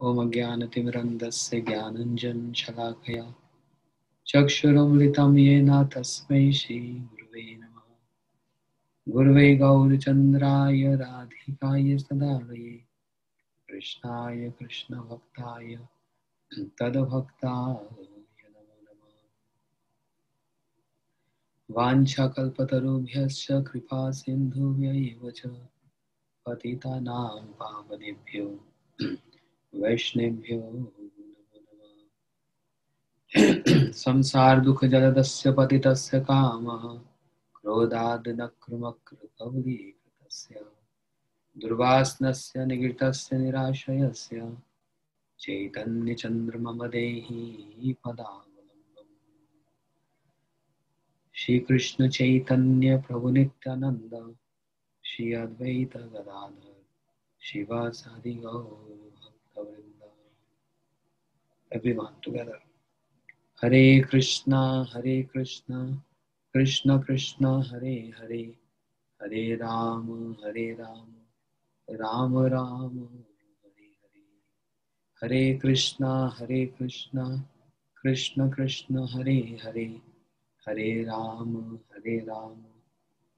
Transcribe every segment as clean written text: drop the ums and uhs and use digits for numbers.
ओम अज्ञानतिमिरन्धस्य ज्ञानञ्जनशलाकया चक्षुरुन्मिलितं येन तस्मै श्रीगुरवे नमः। गुरवे गौरचन्द्राय राधिकाय सदालये कृष्णाय कृष्णभक्ताय तद्भक्ताय नमो नमः। वाञ्छाकल्पतरुभ्यश्च कृपा सिन्धुभ्यैव च पतितानां पावनेभ्यो वैष्णवेभ्यो नमो नमः। संसार दुख जलदस्य पतितस्य कामः क्रोधाद् नकृमकृतौरीकृतस्य दुर्वासनस्य निगृतस्य निराशयस्य चैतन्यचन्द्रममदेहि पदावलम्बम्। श्री कृष्ण चैतन्य प्रभु नित्यानंद श्री अद्वैत गदाधर शिवासादि गौर भक्तवृंद। Everyone together. Hare Krishna Krishna Krishna Hare Hare Hare Ram Ram Ram Hare Hare. Hare Krishna Krishna Krishna Hare Hare Hare Ram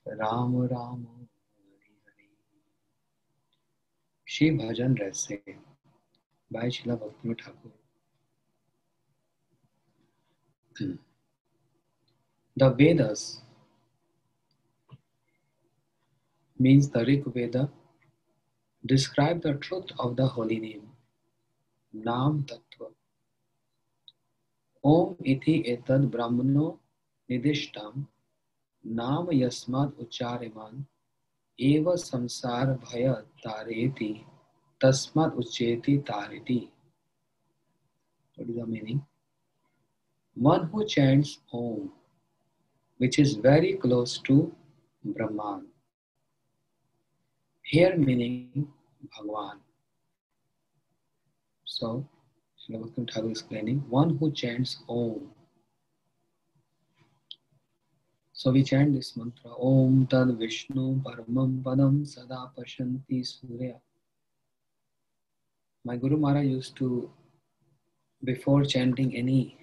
Ram Ram Hare Hare. Shri Bhajan Raise by Srila Bhaktivinoda Thakur. The Vedas means the Rig Veda describe the truth of the holy name, Nam Tattva. Om iti etad brahmano nidishtam Nam yasmad uchareman eva samsar bhaya tareti tasmad ucheti tareti. What is the meaning? One who chants Om, which is very close to Brahman. Here meaning Bhagwan. So, Srila Bhaktivinoda Thakur explaining, one who chants Om. So we chant this mantra, Om Tad Vishnu Paramam Padam Sada Pashanti Surya. My Guru Maharaj used to, before chanting any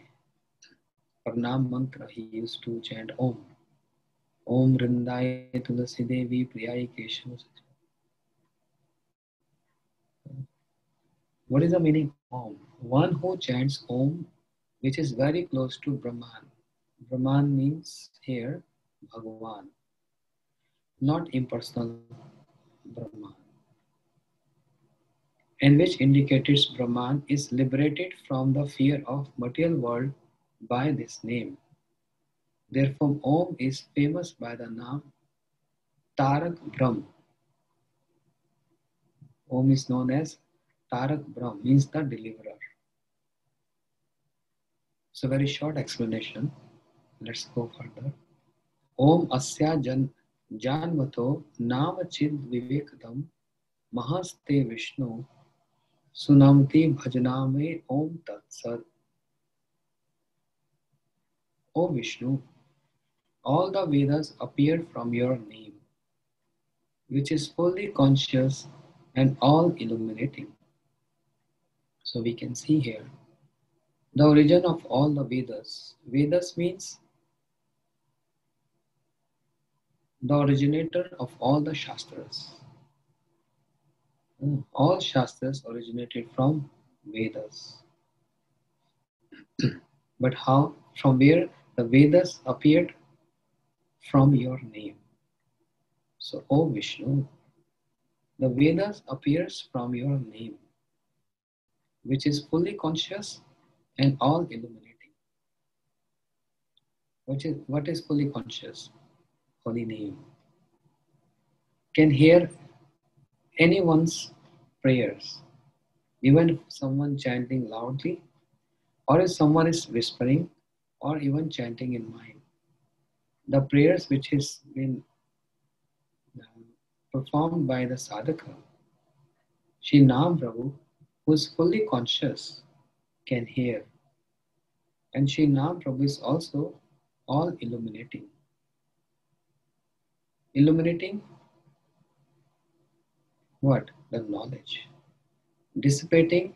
Pranam mantra, he used to chant Om. Om Rindaya Tulasi Devi Priyai Keshava. What is the meaning of Om? One who chants Om, which is very close to Brahman. Brahman means here Bhagwan, not impersonal Brahman, and which indicates Brahman is liberated from the fear of material world by this name. Therefore, Om is famous by the name Tarak Brahm. Om is known as Tarak Brahm, means the deliverer. So, very short explanation. Let's go further. Om Asya Janvato Nam Chid Vivekadam Mahaste Vishnu Sunamti Bhajaname Om Tat Sat. O Vishnu, all the Vedas appear from your name, which is fully conscious and all illuminating. So we can see here the origin of all the Vedas. Vedas means the originator of all the Shastras. All Shastras originated from Vedas. But how? From where the Vedas appeared? From your name. So, O Vishnu, the Vedas appears from your name, which is fully conscious and all illuminating. What is fully conscious? Holy name. Can hear anyone's prayers, even if someone chanting loudly, or if someone is whispering, or even chanting in mind. The prayers which has been performed by the sadhaka, Shri Nam Prabhu, who is fully conscious, can hear. And Shri Nam Prabhu is also all illuminating. Illuminating what? The knowledge. Dissipating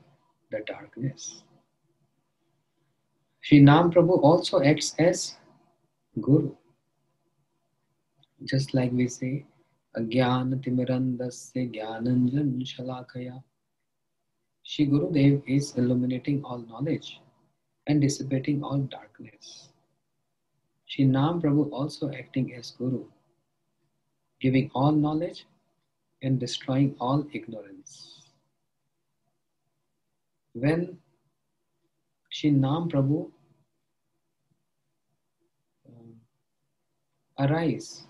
the darkness. Shri Nam Prabhu also acts as Guru. Just like we say, Agyan Timirandasya Gyananjan Shalakaya. Shri Gurudev is illuminating all knowledge and dissipating all darkness. Shri Nam Prabhu also acting as Guru, giving all knowledge and destroying all ignorance. When Shri Nam Prabhu arise,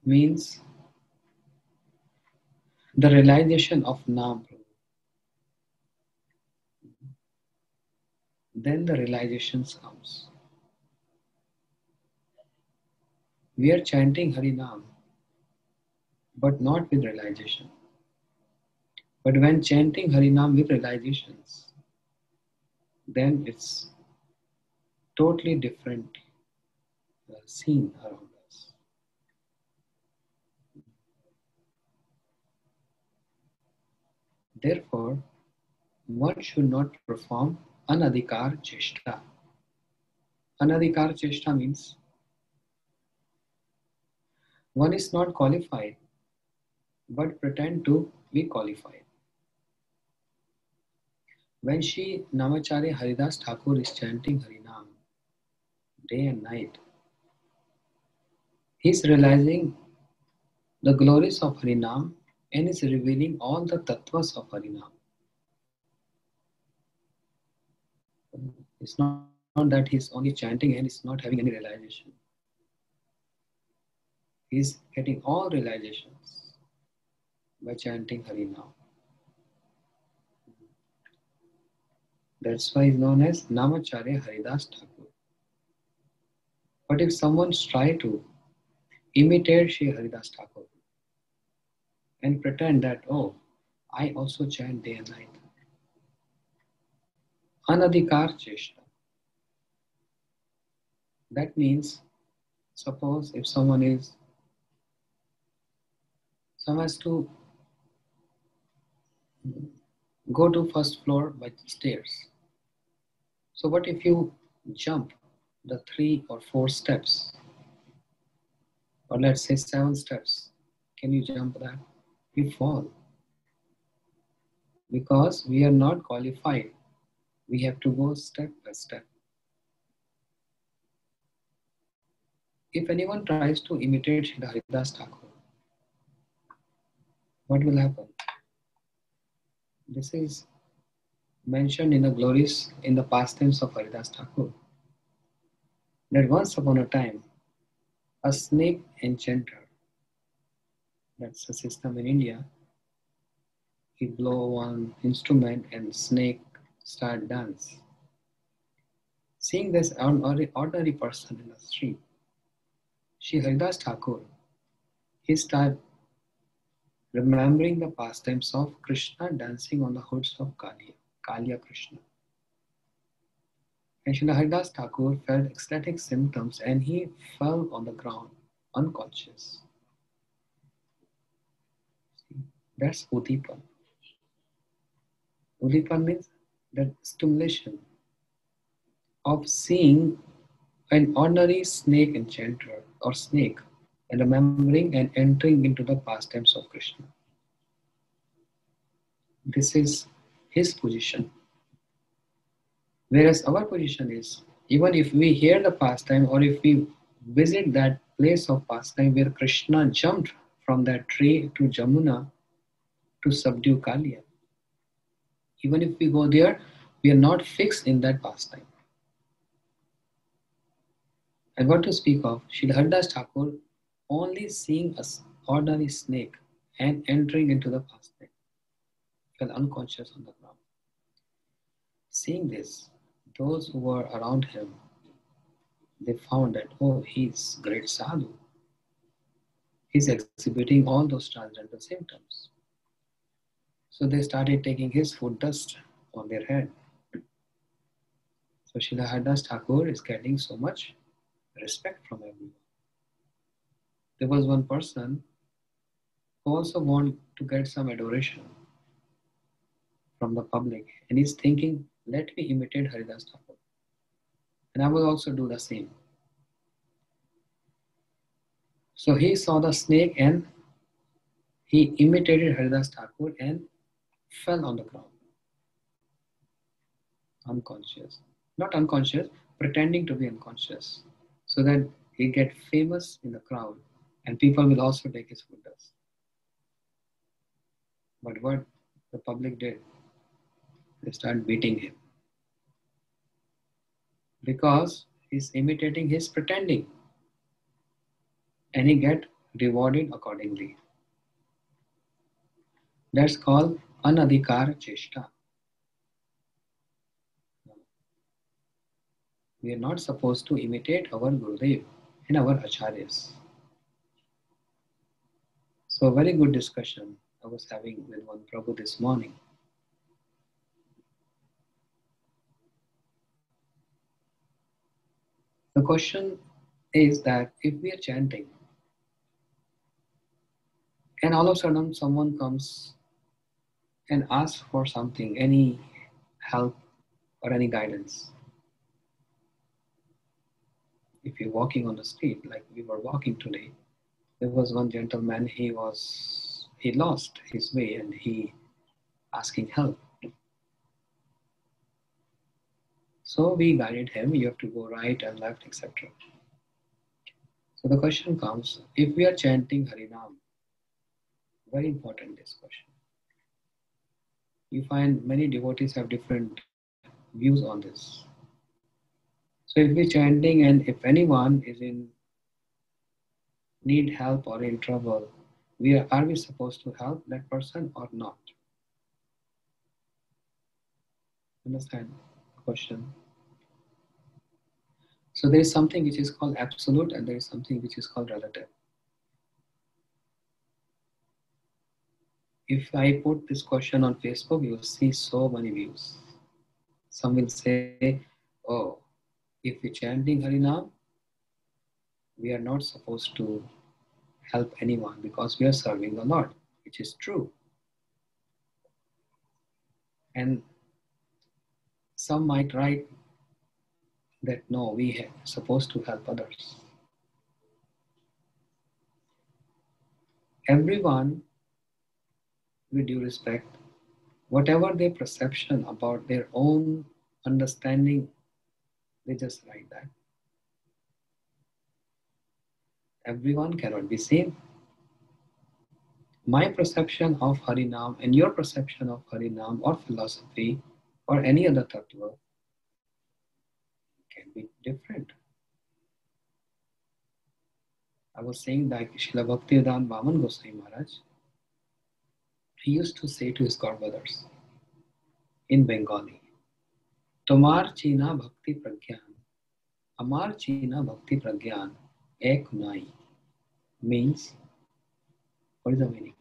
means the realization of Nam Prabhu. Then the realizations comes. We are chanting Harinam, but not with realization. But when chanting Harinam with realizations, then it's totally different scene around us. Therefore, one should not perform anadhikar cheshta. Anadhikar cheshta means one is not qualified but pretend to be qualified. When Shri Namacharya Haridas Thakur is chanting Harinam day and night, he is realizing the glories of Harinam and is revealing all the tattvas of Harinam. It's not that he's only chanting and is not having any realization. He's getting all realizations by chanting Harinam. That's why he's known as Namacharya Haridas Thakur. But if someone tries to imitate Shri Haridas Thakur and pretend that, oh, I also chant day and night, anadhikar cheshta. That means, suppose if someone has to go to first floor by stairs. So what if you jump the 3 or 4 steps, or let's say 7 steps? Can you jump that? You fall. Because we are not qualified. We have to go step by step. If anyone tries to imitate Shri Haridas Thakur, what will happen? This is mentioned in the glories in the pastimes of Haridas Thakur, that once upon a time, a snake enchanter, that's a system in India, he blow one instrument and snake start dance. Seeing this ordinary person in the street, Shri Haridas Thakur, he start remembering the pastimes of Krishna dancing on the hoods of Kaliya Krishna. And Shri Haridas Thakur felt ecstatic symptoms and he fell on the ground, unconscious. That's Udipan. Udipan means that stimulation of seeing an ordinary snake enchanter or snake and remembering and entering into the pastimes of Krishna. This is his position. Whereas our position is, even if we hear the pastime or if we visit that place of pastime where Krishna jumped from that tree to Jamuna to subdue Kaliya, even if we go there, we are not fixed in that pastime. And what to speak of, Shri Haridas Thakur only seeing an ordinary snake and entering into the pastime, fell unconscious on the ground. Seeing this, those who were around him, they found that, oh, he's great sadhu. He's exhibiting all those transcendental symptoms. So they started taking his foot dust on their head. So Srila Haridas Thakur is getting so much respect from everyone. There was one person who also wanted to get some adoration from the public, and he's thinking, let me imitate Haridas Thakur, and I will also do the same. So he saw the snake and he imitated Haridas Thakur and fell on the ground, unconscious. Not unconscious, pretending to be unconscious, so that he get famous in the crowd and people will also take his photos. But what the public did, they started beating him because he's imitating his pretending, and he get rewarded accordingly. That's called anadhikar cheshta. We are not supposed to imitate our Gurudev and our acharyas. So a very good discussion I was having with one Prabhu this morning. The question is that if we are chanting and all of a sudden someone comes and asks for something, any help or any guidance. If you're walking on the street, like we were walking today, there was one gentleman, he lost his way and he asking help. So we guided him, you have to go right and left, etc. So the question comes, if we are chanting Harinam, very important this question. You find many devotees have different views on this. So if we're chanting and if anyone is in need help or in trouble, are we supposed to help that person or not? Understand the question? So there is something which is called absolute and there is something which is called relative. If I put this question on Facebook, you will see so many views. Some will say, oh, if we're chanting Harinam, we are not supposed to help anyone because we are serving the Lord, which is true. And some might write that no, we are supposed to help others. Everyone, with due respect, whatever their perception about their own understanding, they just write that. Everyone cannot be same. My perception of Harinam and your perception of Harinam or philosophy or any other tattva can be different. I was saying that Srila Bhaktivedanta Vaman Goswami Maharaj, he used to say to his godbrothers in Bengali, Tomar China Bhakti Pragyan, Amar China Bhakti Pragyan, Ek Nai. Means, what is the meaning?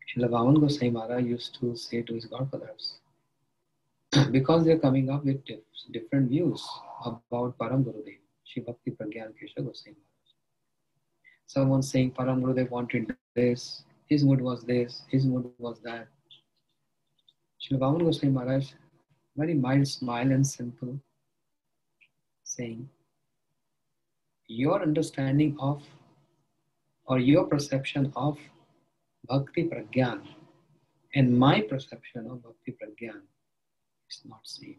Srila Vaman Goswami Maharaj used to say to his godbrothers, because they are coming up with different views about Param Gurudev, Shri Bhakti Pragyan Kesha Goswami Maharaj. Someone saying Param Gurudev wanted this, his mood was this, his mood was that. Shri Vaman Goswami Maharaj, very mild smile and simple, saying, your understanding of or your perception of Bhakti Pragyan and my perception of Bhakti Pragyan is not same.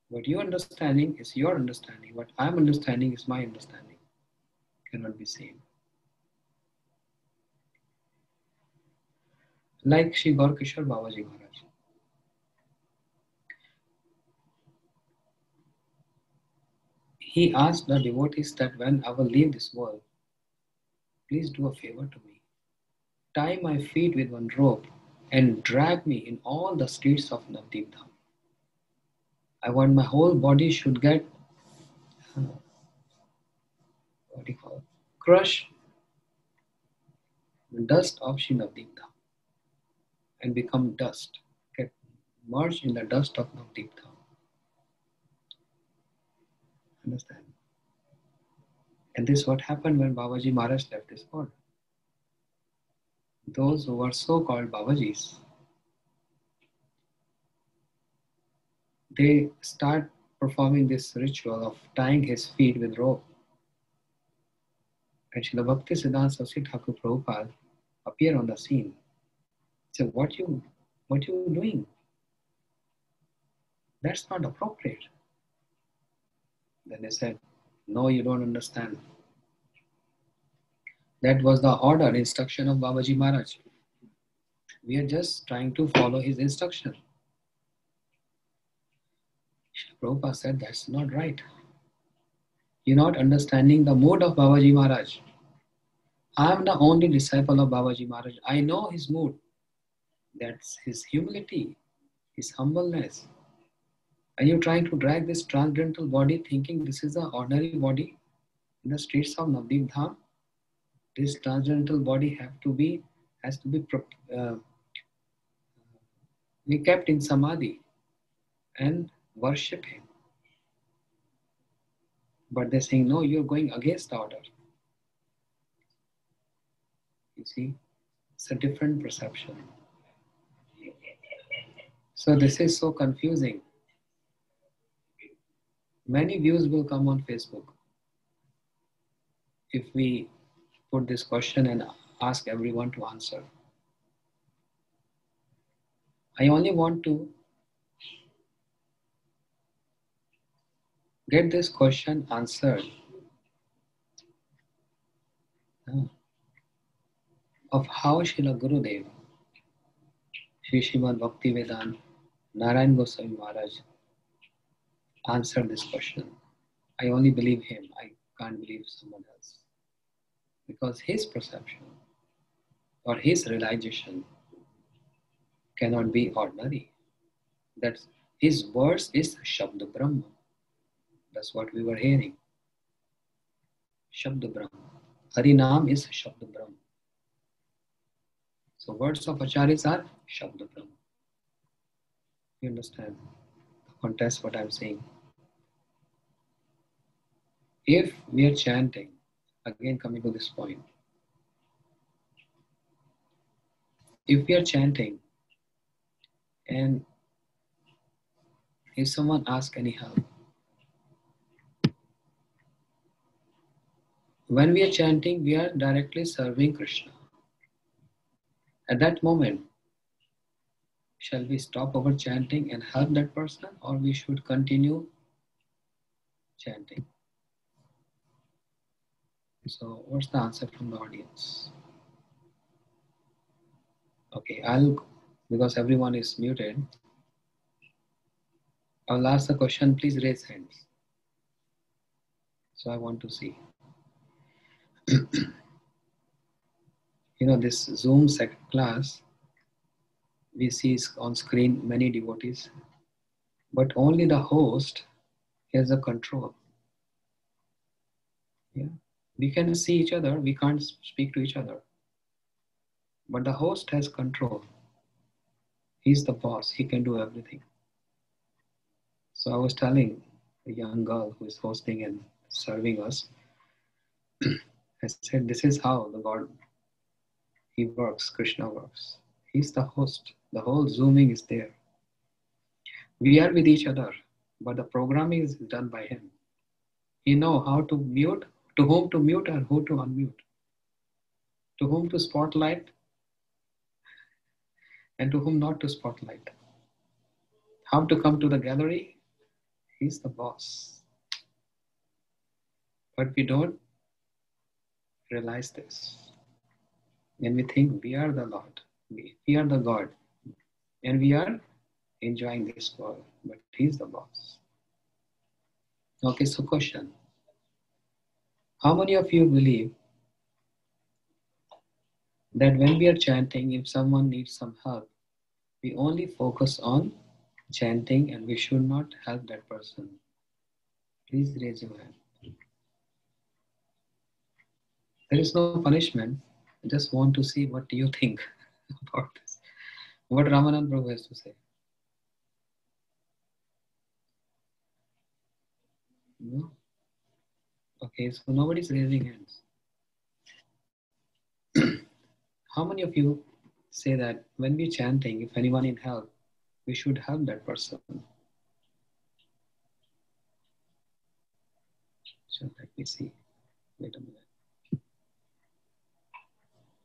What your understanding is your understanding. What I'm understanding is my understanding. Cannot be same. Like Shri Gaurkishore Babaji Maharaj. He asked the devotees that when I will leave this world, please do a favor to me. Tie my feet with one rope and drag me in all the streets of Navdeep Dham. I want my whole body should get crushed the dust of Shri Navdeep Dham and become dust, get merged in the dust of Navdeep Dham. Understand? And this is what happened when Babaji Maharaj left this world. those who were so-called Babajis, they start performing this ritual of tying his feet with rope. And Srila Bhakti Siddhanta Saraswati Thakur Prabhupada appear on the scene. He said, what you doing? That's not appropriate. Then they said, no, you don't understand. That was the order, instruction of Babaji Maharaj. We are just trying to follow his instruction. Prabhupada said, that's not right. You're not understanding the mood of Babaji Maharaj. I am the only disciple of Babaji Maharaj. I know his mood. That's his humility, his humbleness. And you're trying to drag this transcendental body thinking this is an ordinary body in the streets of Navdeep Dham. This transcendental body has to be kept in samadhi and worship him. But they're saying, no, you're going against the order. You see, it's a different perception. So this is so confusing. Many views will come on Facebook if we put this question and ask everyone to answer. I only want to get this question answered of how Srila Gurudev, Sri Srimad Bhaktivedanta Narayan Goswami Maharaj answered this question. I only believe him. I can't believe someone else. Because his perception or his realization cannot be ordinary. That's his words is Shabda Brahma. That's what we were hearing. Shabda Brahma. Harinam is Shabda Brahma. So words of Acharyas are Shabda Brahma. You understand the context what I'm saying? If we are chanting, again coming to this point, if we are chanting and if someone asks any help, when we are chanting, we are directly serving Krishna. At that moment, shall we stop our chanting and help that person, or we should continue chanting? So what's the answer from the audience? Okay, because everyone is muted, I'll ask the question, please raise hands. So I want to see. You know, this Zoom second class, we see on screen many devotees, but only the host has a control. Yeah, we can see each other, we can't speak to each other, but the host has control. He's the boss, he can do everything. So I was telling a young girl who is hosting and serving us, I said, this is how the God, he works, Krishna works. He's the host. The whole Zooming is there. We are with each other, but the programming is done by him. He knows how to mute, to whom to mute and who to unmute, to whom to spotlight and to whom not to spotlight. How to come to the gallery, he's the boss. But we don't realize this. And we think we are the Lord, we are the God, and we are enjoying this world, but he's the boss. Okay, so question. How many of you believe that when we are chanting, if someone needs some help, we only focus on chanting and we should not help that person? Please raise your hand. There is no punishment. I just want to see what do you think about this. What Ramanand Prabhu has to say. No? Okay, so nobody's raising hands. How many of you say that when we're chanting, if anyone in help, we should help that person? So let me see. Wait a minute.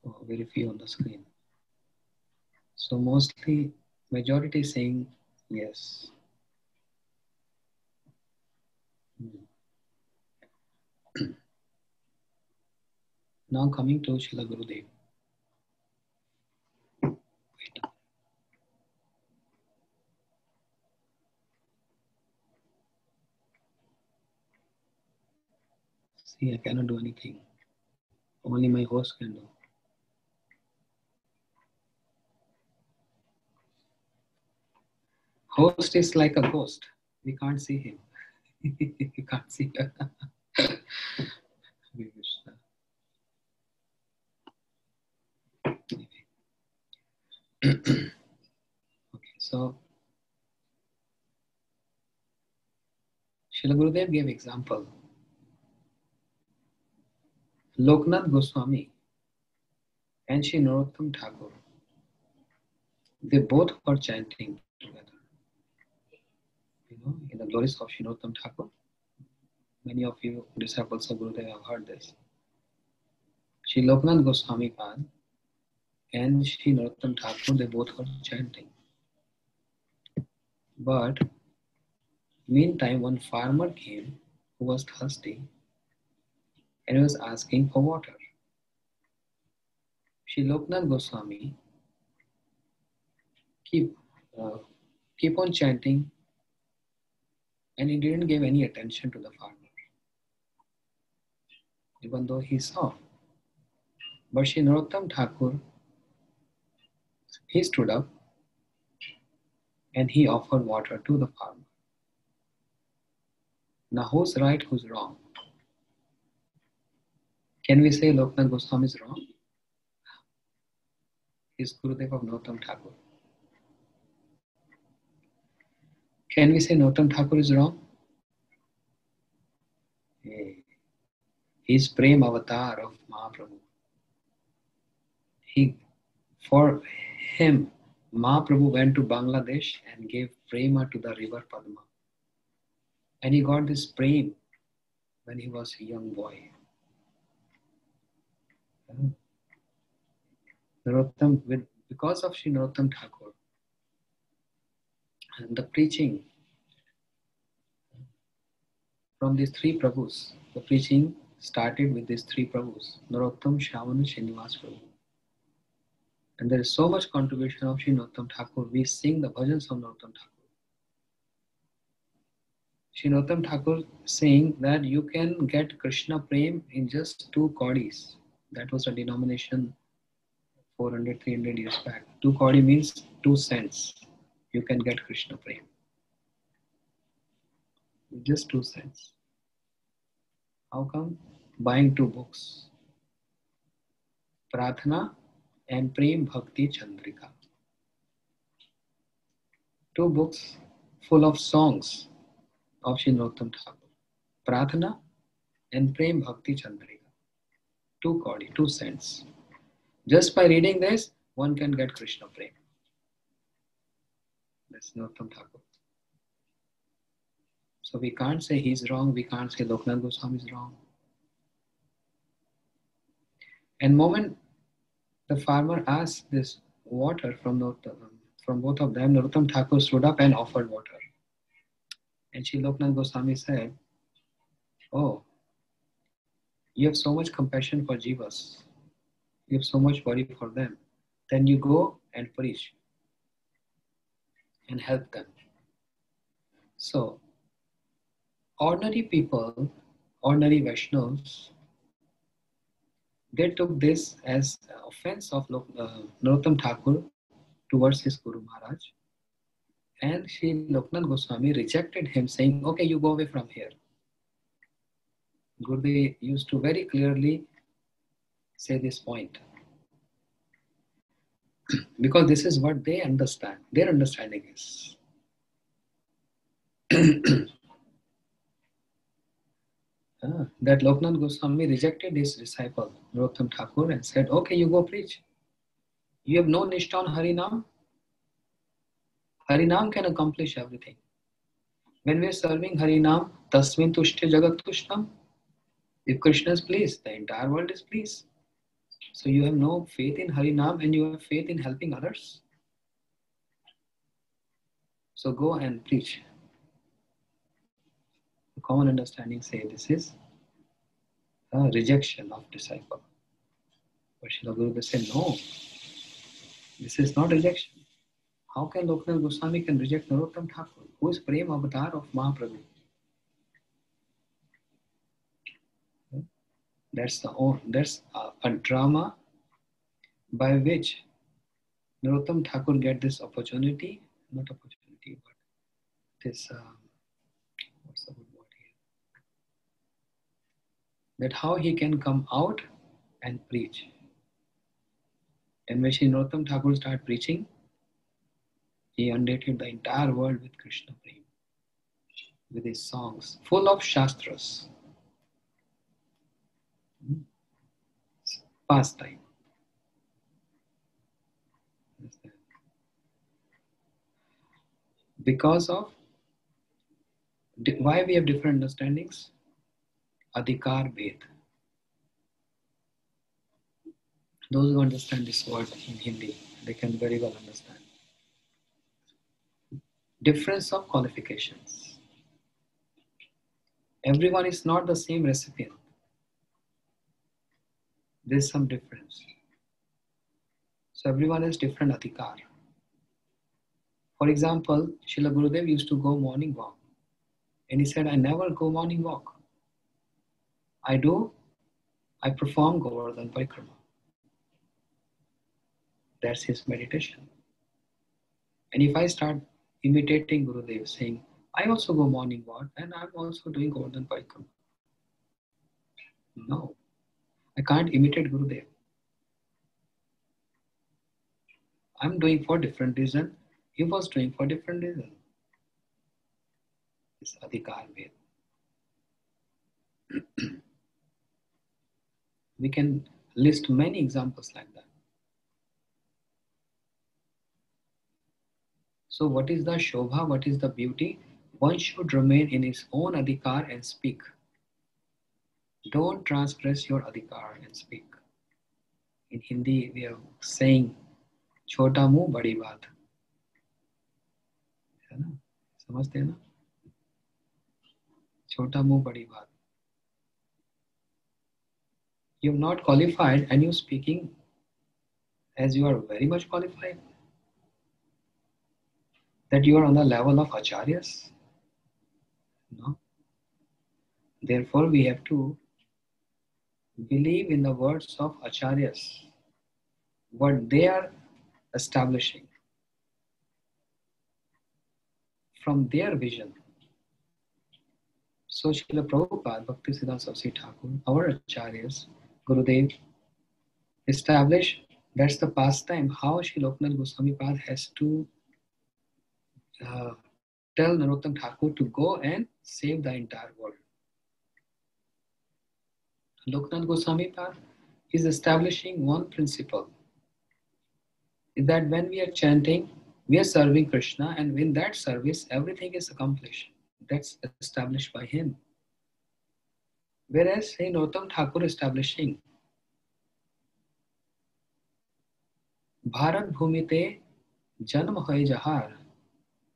Oh, very few on the screen. So mostly, majority is saying yes. Now coming to Srila Gurudev. Wait. See, I cannot do anything. Only my host can do. Host is like a ghost. We can't see him. We can't see her. Okay, so Srila Gurudev gave example. Loknath Goswami and Shri Narottam Thakur, they both were chanting together. In the glories of Shri Narottam Thakur, many of you disciples of Gurudev have heard this. Shri Loknath Goswami Pad and Shri Narottam Thakur, they both were chanting. But meantime, one farmer came who was thirsty and he was asking for water. Shri Loknath Goswami keep on chanting, and he didn't give any attention to the farmer, even though he saw. But Shri Narottam Thakur, he stood up and he offered water to the farmer. Now who's right, who's wrong? Can we say Loknath Goswami is wrong? He's Gurudev of Narottam Thakur. Can we say Narottam Thakur is wrong? He's Prem Avatar of Mahaprabhu. For him, Mahaprabhu went to Bangladesh and gave prema to the river Padma. And he got this prem when he was a young boy. Because of Sri Narottam Thakur, and the preaching from these three Prabhus, the preaching started with these three Prabhus, Narottam, Shravana, Srinivas Prabhu. And there is so much contribution of Sri Narottam Thakur. We sing the bhajans of Narottam Thakur. Sri Narottam Thakur saying that you can get Krishna Prem in just 2 kaudis. That was a denomination 400, 300 years back. 2 kaudi means 2 cents. You can get Krishna Prem. Just 2 cents. How come? Buying 2 books. Prathana and Prem Bhakti Chandrika. 2 books full of songs of Sri Narottam Thakur. Prathana and Prem Bhakti Chandrika. 2 kaudi, 2 cents. Just by reading this, one can get Krishna Prem. That's Narottam Thakur. So we can't say he's wrong, we can't say Loknath Goswami is wrong. And moment the farmer asked this water from both of them, Narottam Thakur stood up and offered water. And Sri Loknath Goswami said, oh, you have so much compassion for jivas, you have so much worry for them, then you go and preach and help them. So, ordinary people, ordinary Vaishnavas, they took this as offense of Narottam Thakur towards his Guru Maharaj. And Sri Loknath Goswami rejected him, saying, okay, you go away from here. Gurudev used to very clearly say this point. Because this is what they understand. Their understanding is. That Loknath Goswami rejected his disciple, Narottam Thakur, and said, okay, you go preach. You have no nishtha on Harinam. Harinam can accomplish everything. When we are serving Harinam, Tasmin Tushte Jagat Tushtam. If Krishna is pleased, the entire world is pleased. So you have no faith in Harinam and you have faith in helping others. So go and preach. The common understanding say this is a rejection of disciple. But Srila Gurudev said, no, this is not rejection. How can Loknath Goswami can reject Narottam Thakur, who is Prem Avatar of Mahaprabhu? That's a drama by which Narottam Thakur get this opportunity, not opportunity, but this, what's the good word here? That how he can come out and preach. And when Sri Narottam Thakur started preaching, he undated the entire world with Krishna Prem, with his songs, full of Shastras. Pastime. Because of why we have different understandings? Adhikar Bhed. Those who understand this word in Hindi, they can very well understand. Difference of qualifications. Everyone is not the same recipient. There is some difference. So everyone has different adhikar. For example, Srila Gurudev used to go morning walk. And he said, I never go morning walk. I perform Govardhan Parikrama. That's his meditation. And if I start imitating Gurudev, saying, I also go morning walk and I'm also doing Govardhan Parikrama. No, I can't imitate Gurudev. I'm doing for different reason. He was doing for different reason. It's Adhikar Bhed. We can list many examples like that. So what is the Shobha? What is the beauty? One should remain in his own adhikar and speak. Don't transgress your adhikar and speak. In Hindi, we are saying, Chota muh badi baat. है ना? समझते हैं ना? Chota muh badi baat. You have not qualified and you speaking as you are very much qualified. That you are on the level of acharyas. No. Therefore, we have to believe in the words of acharyas, what they are establishing from their vision. So, Srila Prabhupada, Bhaktisiddhanta Saraswati Thakur, our acharyas, Gurudev, establish that's the pastime how Srila Loknath Goswami Pad has to tell Narottam Thakur to go and save the entire world. Loknath Goswami Pad is establishing one principle, is that when we are chanting, we are serving Krishna, and in that service, everything is accomplished. That's established by him. Whereas Sri Narottam Thakur establishing Bharat Bhumite Janam Hoy Jahar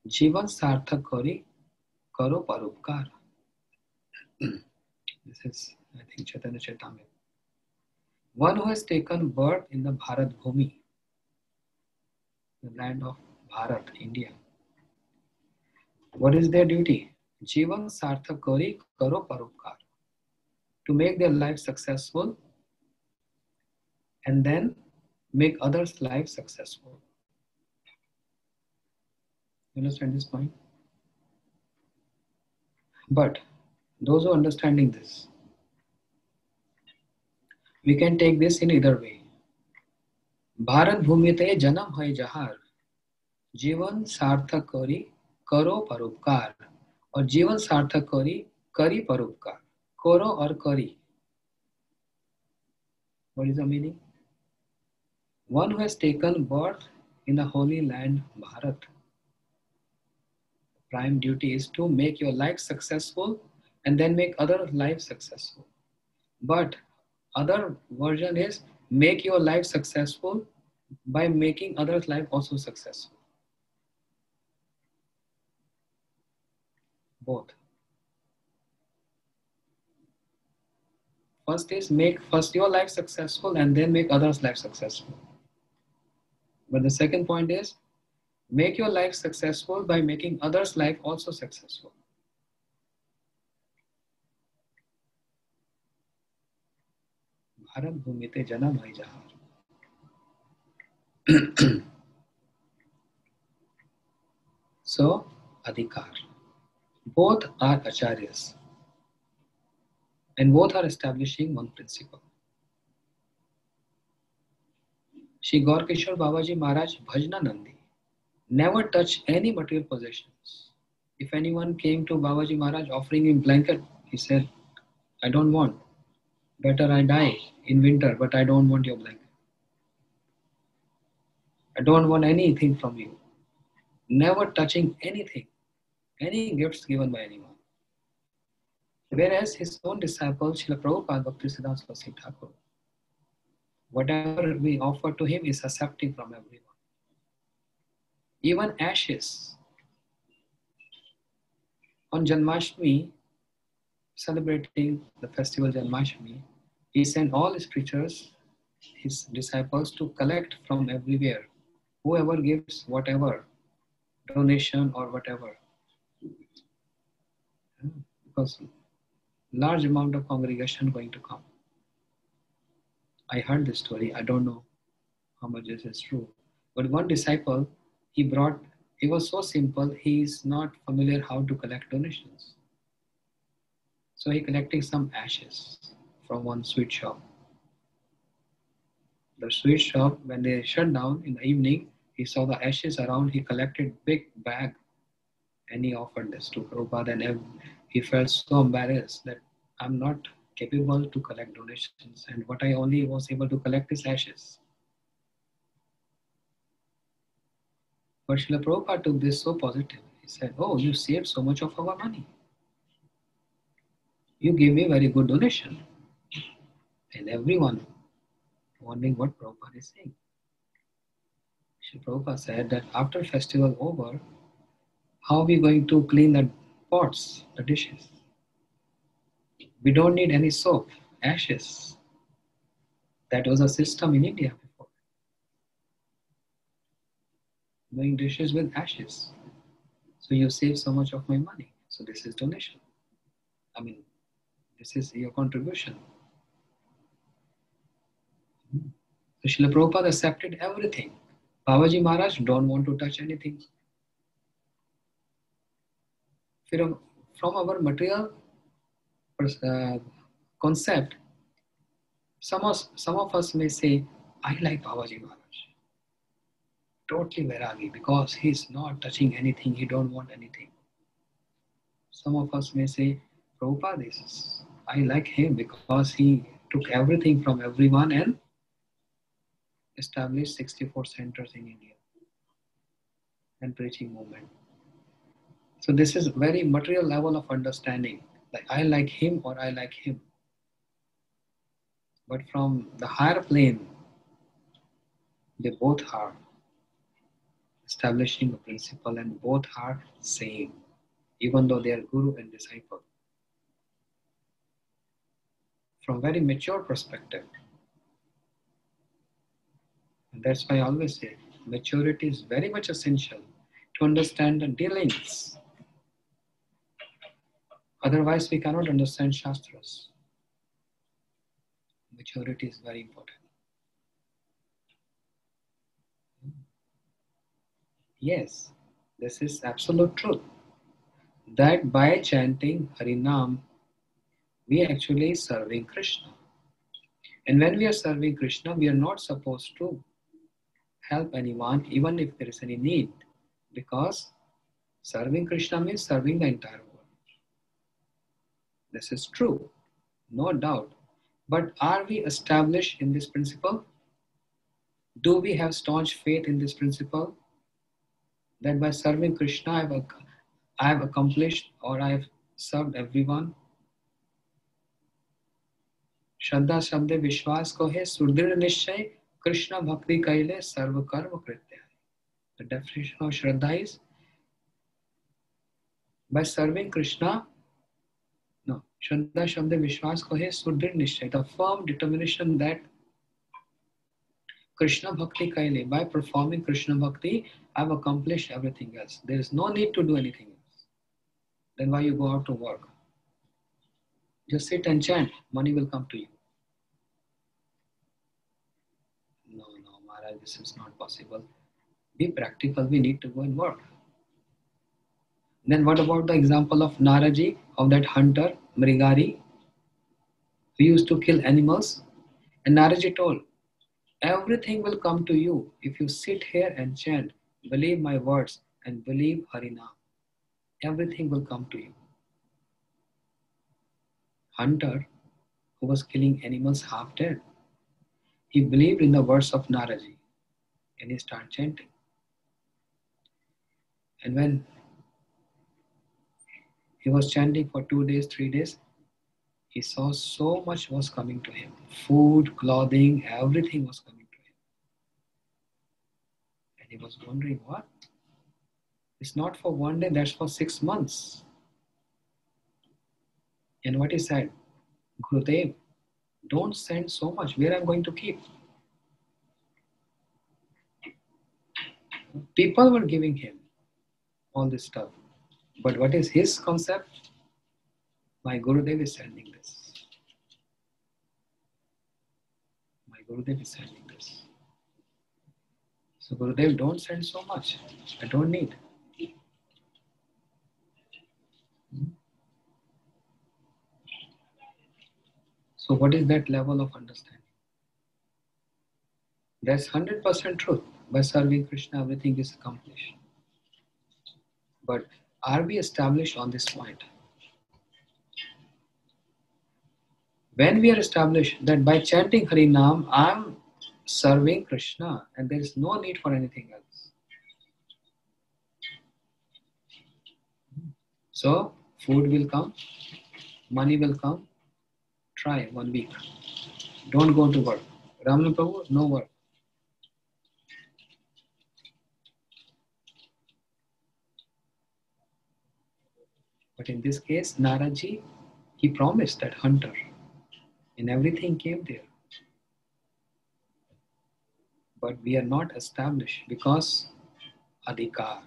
Jivan Sarthak Kori Karo Parupkar. This is, I think, Chaitanya Charitamrita. One who has taken birth in the Bharat Bhumi, the land of Bharat, India. What is their duty? Jivan Sarthak Kori Karo Parupkar. To make their life successful and then make others' lives successful. You understand this point? But those who are understanding this, we can take this in either way. Bharat Bhumite Janam Hoy Jahar Jivan Sarthak Kori Karo Parupkar or Jivan Sarthak Kori Kari Parupkar. Koro or Kari. What is the meaning? one who has taken birth in the holy land Bharat. Prime duty is to make your life successful and then make other life successful. But other version is make your life successful by making others' life also successful. Both. First is make first your life successful and then make others' life successful. But the second point is make your life successful by making others' life also successful. Bharat भूमिते जन्म है जहां. So, Adhikar. Both are acharyas and both are establishing one principle. Shri Gaur Kishore Babaji Maharaj Bhajananandi never touched any material possessions. If anyone came to Babaji Maharaj offering him blanket, he said, I don't want. Better I die in winter, but I don't want your blanket. I don't want anything from you. Never touching anything, any gifts given by anyone. Whereas his own disciple, Srila Prabhupada Bhaktisiddhanta Saraswati Thakur, whatever we offer to him is accepting from everyone. Even ashes. On Janmashtami, celebrating the festival Janmashtami, he sent all his preachers, his disciples, to collect from everywhere. Whoever gives whatever, donation or whatever. Because large amount of congregation going to come. I heard this story. I don't know how much this is true. But one disciple, he was so simple, he is not familiar how to collect donations. So he collecting some ashes from one sweet shop. The sweet shop, when they shut down in the evening, he saw the ashes around, he collected big bag and he offered this to Prabhupada, and he felt so embarrassed that I'm not capable to collect donations, and what I only was able to collect is ashes. But Srila Prabhupada took this so positive. He said, oh, you saved so much of our money. You gave me very good donation. And everyone wondering what Prabhupada is saying. Srila Prabhupada said that after festival over, how are we going to clean the pots, the dishes? We don't need any soap, ashes. That was a system in India before. Doing dishes with ashes. So you save so much of my money. So this is donation. I mean, this is your contribution. So Srila Prabhupada accepted everything. Babaji Maharaj don't want to touch anything. From our material concept, some of us may say, I like Babaji Maharaj. Totally Vairagi, because he's not touching anything, he don't want anything. Some of us may say, Prabhupada, I like him because he took everything from everyone and established 64 centers in India and preaching movement. So this is very material level of understanding. Like I like him or I like him. But from the higher plane, they both are establishing a principle and both are same, even though they are guru and disciple. From very mature perspective. And that's why I always say, maturity is very much essential to understand the dealings. Otherwise, we cannot understand Shastras. Maturity is very important. Yes, this is absolute truth. That by chanting Harinam, we actually serving Krishna. And when we are serving Krishna, we are not supposed to help anyone, even if there is any need. Because serving Krishna means serving the entire world. This is true, no doubt. But are we established in this principle? Do we have staunch faith in this principle that by serving Krishna I have accomplished or I have served everyone? श्रद्धा शब्द विश्वास को है सुदृढ़ निश्चय कृष्ण भक्ति कैले सर्व कर्म कृत्य. The definition of Shraddha is by serving Krishna. No, Shraddha Shabda Vishwas ko hai Sudhir Nishchay, the firm determination that Krishna Bhakti Kaile, by performing Krishna Bhakti, I have accomplished everything else. There is no need to do anything else. Then why you go out to work? Just sit and chant, money will come to you. No, Maharaj, this is not possible. Be practical, we need to go and work. Then what about the example of Naraji, of that hunter, Mrigari, who used to kill animals? And Naraji told, everything will come to you if you sit here and chant, believe my words and believe Harinam. Everything will come to you. Hunter, who was killing animals half dead, he believed in the words of Naraji and he started chanting. And when he was chanting for 2 days, 3 days, he saw so much was coming to him. Food, clothing, everything was coming to him. And he was wondering, what? It's not for 1 day, that's for 6 months. And what he said, Gurudev, don't send so much. Where I'm going to keep? People were giving him all this stuff. But what is his concept? My Gurudev is sending this. My Gurudev is sending this. So Gurudev, don't send so much. I don't need. So what is that level of understanding? That's 100% truth. By serving Krishna, everything is accomplished. But are we established on this point? When we are established that by chanting Harinam, I'm serving Krishna and there is no need for anything else. So, food will come, money will come. Try 1 week. Don't go to work. Ramana Prabhu, no work. But in this case, Naraji, he promised that hunter and everything came there. But we are not established because adhikar.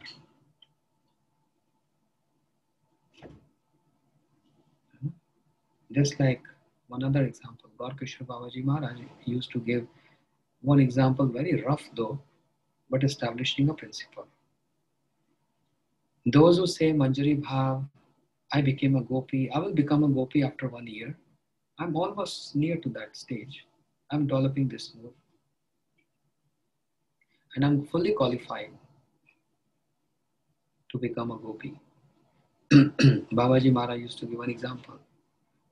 Just like one other example, Gaurkishore Babaji Maharaj used to give one example, very rough though, but establishing a principle. Those who say Manjari Bhav, I became a gopi, I will become a gopi after 1 year. I'm almost near to that stage. I'm developing this move. And I'm fully qualified to become a gopi. Babaji Maharaj used to give an example.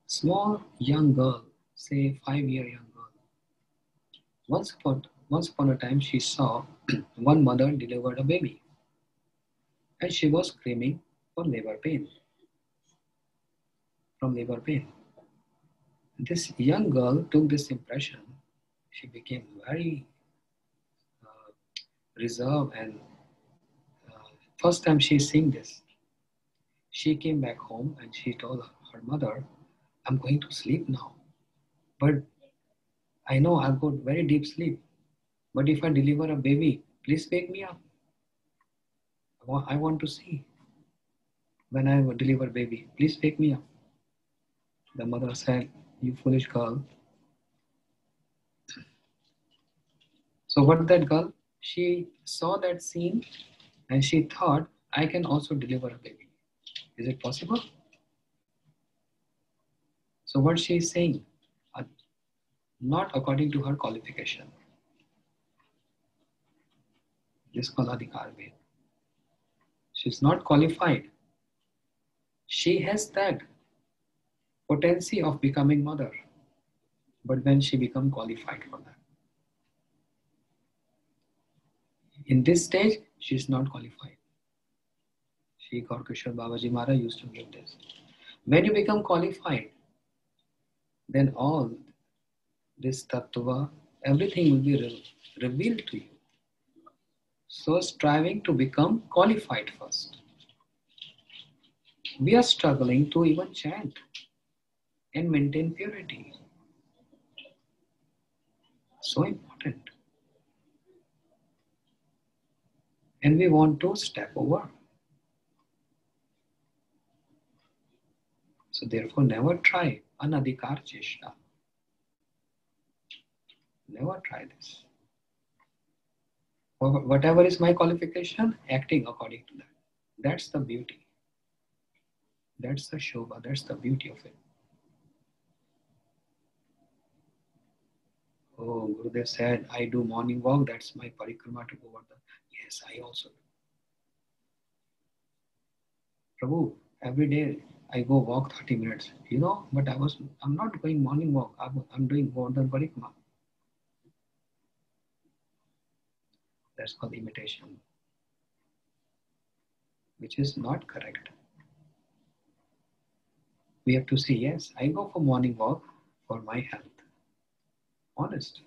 Small young girl, say 5-year young girl. Once upon a time, she saw one mother delivered a baby. And she was screaming for labor pain. From labor pain. This young girl took this impression. She became very reserved and first time she's seeing this. She came back home and she told her mother, I'm going to sleep now. But I know I've got very deep sleep. But if I deliver a baby, please wake me up. I want to see when I deliver baby. Please wake me up. The mother said, you foolish girl. So what that girl, she saw that scene and she thought, I can also deliver a baby. Is it possible? So what she is saying, not according to her qualification. This is called Adhikar Ved. She's not qualified. She has that potency of becoming mother. But when she become qualified for that. In this stage, she is not qualified. She Gaur Kishore Babaji Maharaj used to give this. When you become qualified, then all this tattva, everything will be revealed to you. So striving to become qualified first. We are struggling to even chant and maintain purity. So important. And we want to step over. So therefore never try anadhikar cheshta. Never try this. Whatever is my qualification, acting according to that. That's the beauty. That's the shobha. That's the beauty of it. Oh, Gurudev said, I do morning walk. That's my parikrama to go over the. Yes, I also do. Prabhu, every day I go walk 30 minutes. But I'm not going morning walk. I'm doing Govardhan parikrama. That's called imitation, which is not correct. We have to say, yes, I go for morning walk for my health. Honest.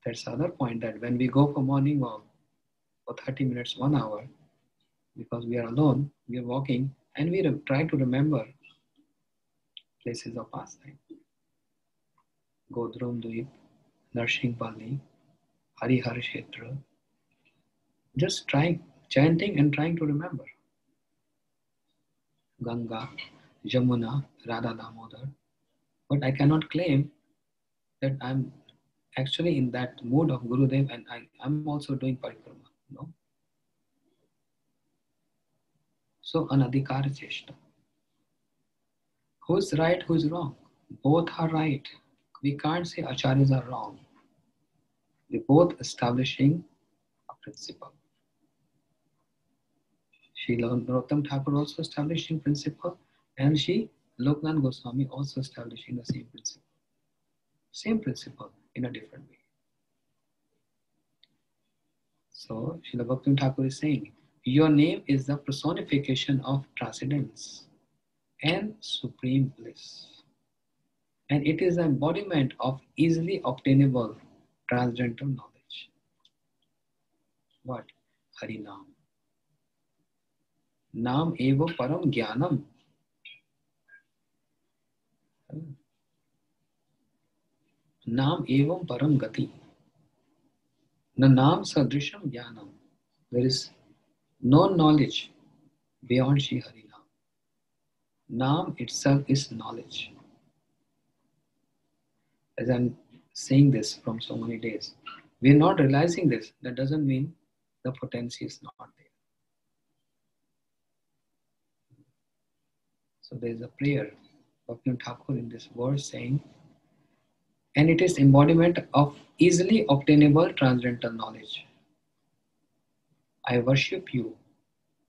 That's the other point, that when we go for morning walk for 30 minutes, 1 hour, because we are alone, we are walking, and we try to remember places of pastime. Godrum Dweep, Narshingpali, Harihar Kshetra. Just trying, chanting and trying to remember. Ganga, Jamuna, Radha Damodar. But I cannot claim that I'm actually in that mood of Gurudev and I'm also doing parikrama. No. So anadhikar cheshta. Who's right, who's wrong? Both are right. We can't say acharyas are wrong. They're both establishing a principle. Srila Narottam Thakur also establishing principle, and Loknath Goswami also establishing the same principle. Same principle in a different way. So Srila Bhaktivinoda Thakur is saying, your name is the personification of transcendence and supreme bliss. And it is the embodiment of easily obtainable transcendental knowledge. What? Harinam. Nam eva param jnanam. Nam evam param gati. Na nam sadrisham jnanam. There is no knowledge beyond Shri Harinam. Nam itself is knowledge. As I'm saying this from so many days, we are not realizing this. That doesn't mean the potency is not there. So there is a prayer of Bhaktivinoda Thakur in this verse saying, and it is embodiment of easily obtainable transcendental knowledge. I worship you,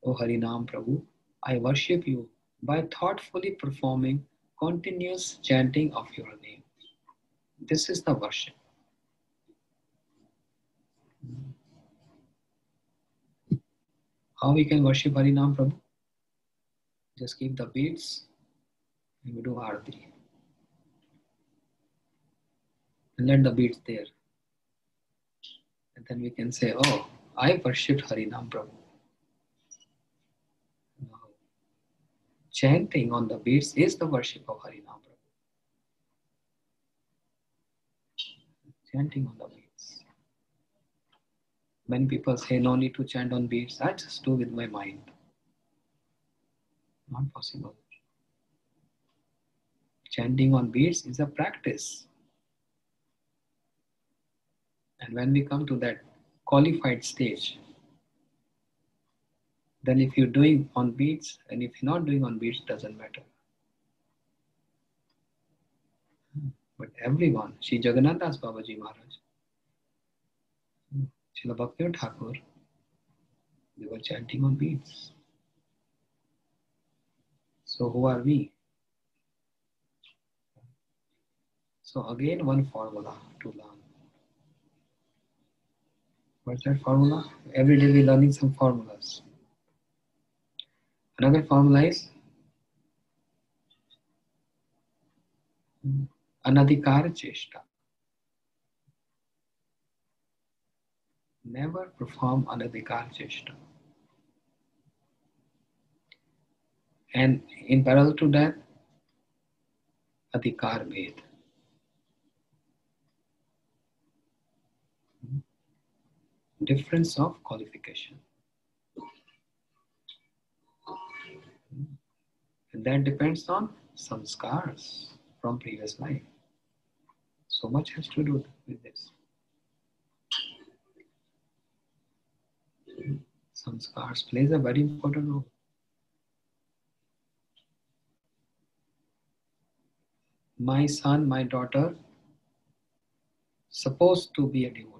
O Harinam Prabhu. I worship you by thoughtfully performing continuous chanting of your name. This is the worship. How we can worship Harinam Prabhu? Just keep the beats and we do Arati. And let the beats there. And then we can say, oh, I worshipped Harinam Prabhu. No. Chanting on the beats is the worship of Harinam Prabhu. Chanting on the beats. Many people say no need to chant on beats. I just do with my mind. Not possible. Chanting on beats is a practice. And when we come to that qualified stage, then if you're doing on beats and if you're not doing on beats, doesn't matter. But everyone, Sri Jagannath Das Babaji Maharaj, Srila Bhaktivinoda Thakur, they were chanting on beats. So who are we? So again, one formula to learn. What's that formula? Every day we're learning some formulas. Another formula is anadhikar cheshta. Never perform anadhikar cheshta. And in parallel to that, adhikar bhed. Difference of qualification. And that depends on samskars from previous life. So much has to do with this. Samskars plays a very important role. My son, my daughter, supposed to be a devotee.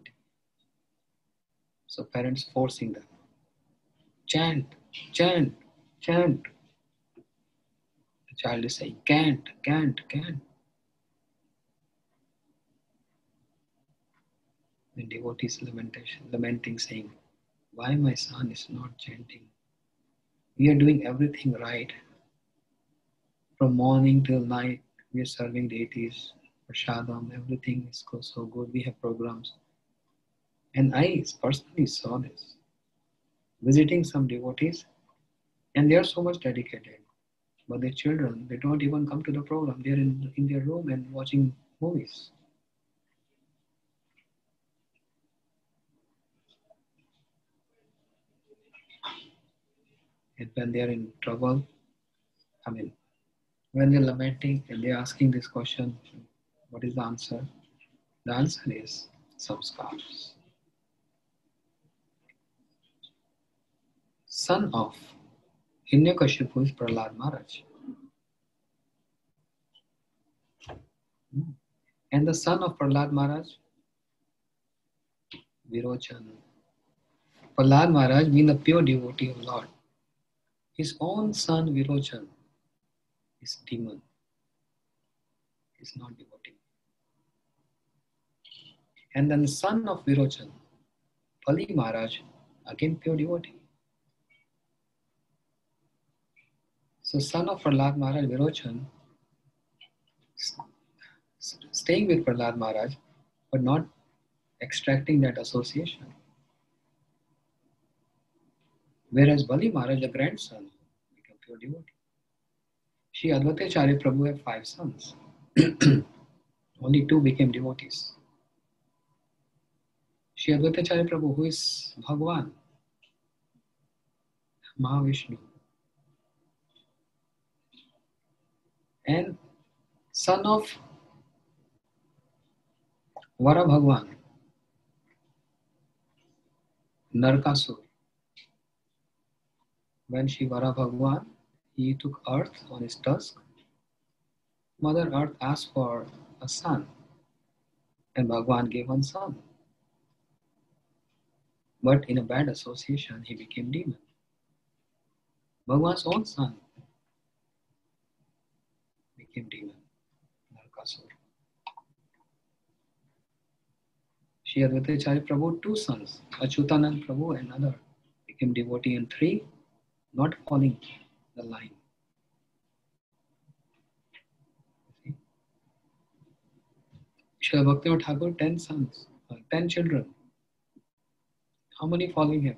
So parents forcing them. Chant, chant, chant. The child is saying, can't, can't, can't. The devotee is lamenting, saying, why my son is not chanting? We are doing everything right. From morning till night, we are serving deities, prashadam, everything is so good. We have programs. And I personally saw this, visiting some devotees, and they are so much dedicated. But their children, they don't even come to the program. They're in their room and watching movies. And when they're in trouble, when they're lamenting and they're asking this question, what is the answer? The answer is samskars. Son of Hiranyakashipu is Prahlad Maharaj. And the son of Prahlad Maharaj, Virochan. Prahlad Maharaj being the pure devotee of Lord. His own son Virochan is demon. Is not devotee. And then the son of Virochan, Bali Maharaj, again pure devotee. So son of Prahlad Maharaj, Virochan, staying with Prahlad Maharaj, but not extracting that association. Whereas Bali Maharaj, the grandson, became pure devotee. Shri Advaitacharya Prabhu had 5 sons. Only 2 became devotees. Shri Advaitacharya Prabhu, who is Bhagwan, Mahavishnu, and son of Vara Bhagwan, Narkasur. When Shri Vara Bhagwan, he took earth on his tusk. Mother Earth asked for a son, and Bhagwan gave one son. But in a bad association, he became demon. Bhagwan's own son became demon, Narkasur. Shri Advaitacharya Prabhu, 2 sons, Achyutanand Prabhu and another, became devotee, and 3 not following the line. Shri Bhaktivinoda Thakur, 10 sons, 10 children. How many following him?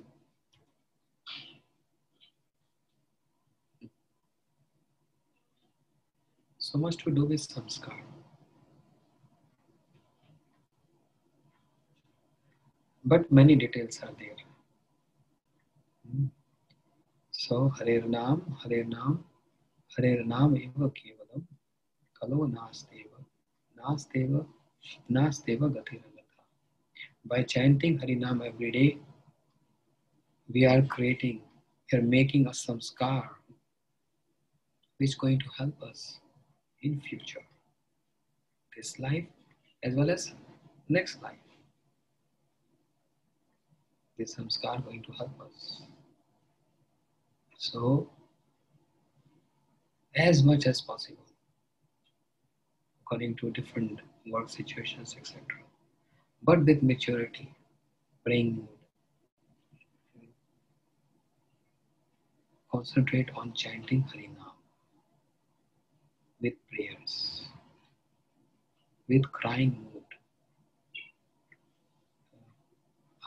So much to do with samskar. But many details are there. So Harer Nam, Harer Nam, Harer Nam eva kevalam, kalo nasteva gatiragata. By chanting Harinam every day, we are making a samskar which is going to help us in future, this life as well as next life. This samskar going to help us. So, as much as possible, according to different work situations, etc. But with maturity, praying mood, concentrate on chanting Harinam with prayers, with crying mood.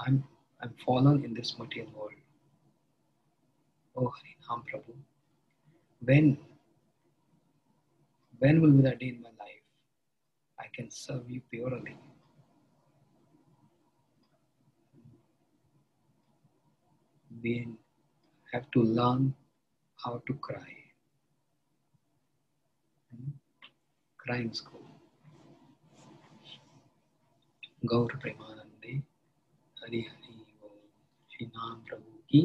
I'm I'm fallen in this material world. Oh Harinam Prabhu, when when will be the day in my life I can serve you purely? We have to learn how to cry. Crying school. गौर प्रेमानंदे हरि हरि बोल श्री नाम प्रभु की